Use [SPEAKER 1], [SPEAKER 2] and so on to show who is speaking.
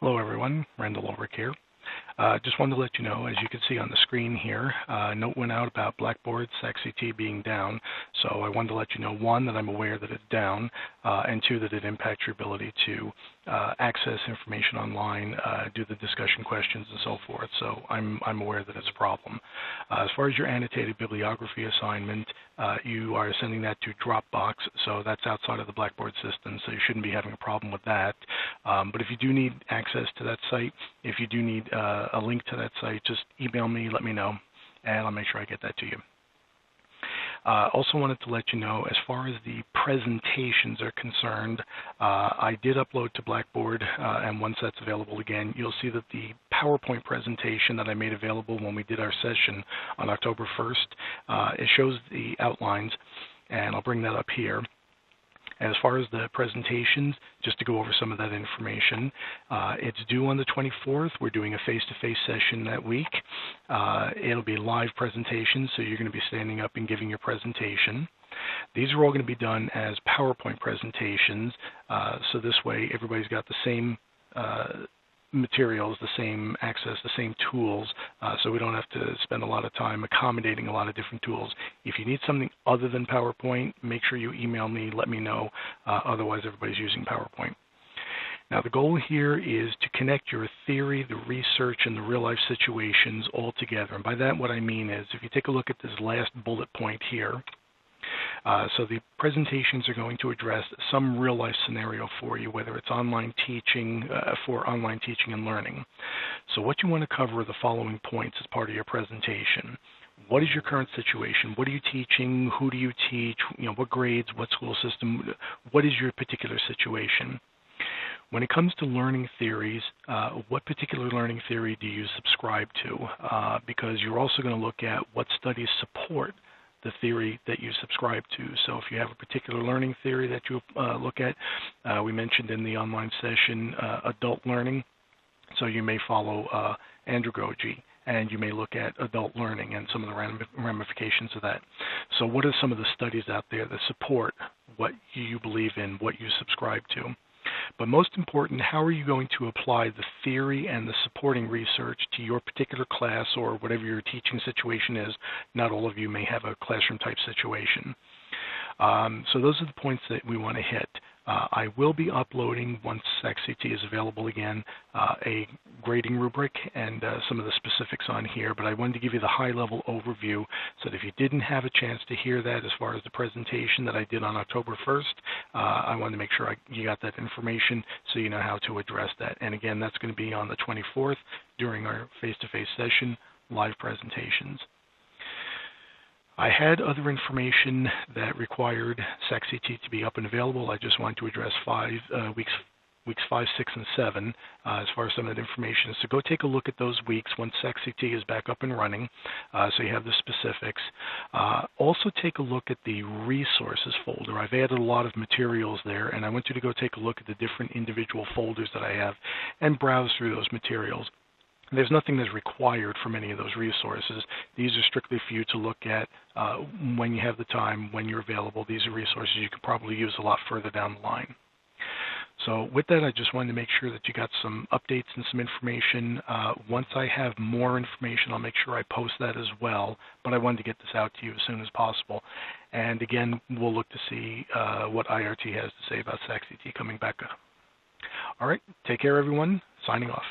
[SPEAKER 1] Hello everyone, Randall Ulrich here. Just wanted to let you know, as you can see on the screen here, a note went out about Blackboard SacCT being down. So I wanted to let you know, one, that I'm aware that it's down, and two, that it impacts your ability to access information online, do the discussion questions and so forth. So I'm aware that it's a problem. As far as your annotated bibliography assignment, you are sending that to Dropbox, so that's outside of the Blackboard system, so you shouldn't be having a problem with that. But if you do need access to that site, if you do need a link to that site, just email me, let me know, and I'll make sure I get that to you. Also wanted to let you know, as far as the presentations are concerned, I did upload to Blackboard, and once that's available again, you'll see that the PowerPoint presentation that I made available when we did our session on October 1st, it shows the outlines, and I'll bring that up here. As far as the presentations, just to go over some of that information, it's due on the 24th. We're doing a face-to-face session that week. It'll be live presentations, so you're going to be standing up and giving your presentation. These are all going to be done as PowerPoint presentations, so this way everybody's got the same materials, the same access, the same tools, so we don't have to spend a lot of time accommodating a lot of different tools. If you need something other than PowerPoint, make sure you email me, let me know, otherwise everybody's using PowerPoint. Now the goal here is to connect your theory, the research, and the real-life situations all together. And by that what I mean is, if you take a look at this last bullet point here, so the presentations are going to address some real-life scenario for you, whether it's online teaching, for online teaching and learning. So what you want to cover are the following points as part of your presentation. What is your current situation? What are you teaching? Who do you teach? What grades? What school system? What is your particular situation? When it comes to learning theories, what particular learning theory do you subscribe to? Because you're also going to look at what studies support the theory that you subscribe to. So if you have a particular learning theory that you look at, we mentioned in the online session adult learning, so you may follow andragogy, and you may look at adult learning and some of the ramifications of that. So what are some of the studies out there that support what you believe in, what you subscribe to? But most important, how are you going to apply the theory and the supporting research to your particular class or whatever your teaching situation is? Not all of you may have a classroom type situation. So those are the points that we want to hit. I will be uploading, once SacCT is available again, a grading rubric and some of the specifics on here, but I wanted to give you the high-level overview so that if you didn't have a chance to hear that as far as the presentation that I did on October 1st, I wanted to make sure you got that information so you know how to address that. And again, that's going to be on the 24th during our face-to-face session, live presentations. I had other information that required SacCT to be up and available. I just wanted to address weeks 5, 6, and 7 as far as some of that information. So go take a look at those weeks once SacCT is back up and running, so you have the specifics. Also take a look at the resources folder. I've added a lot of materials there, and I want you to go take a look at the different individual folders that I have and browse through those materials. There's nothing that's required from any of those resources. These are strictly for you to look at when you have the time, when you're available. These are resources you could probably use a lot further down the line. So with that, I just wanted to make sure that you got some updates and some information. Once I have more information, I'll make sure I post that as well. But I wanted to get this out to you as soon as possible. And again, we'll look to see what IRT has to say about SacCT coming back up. All right, take care, everyone. Signing off.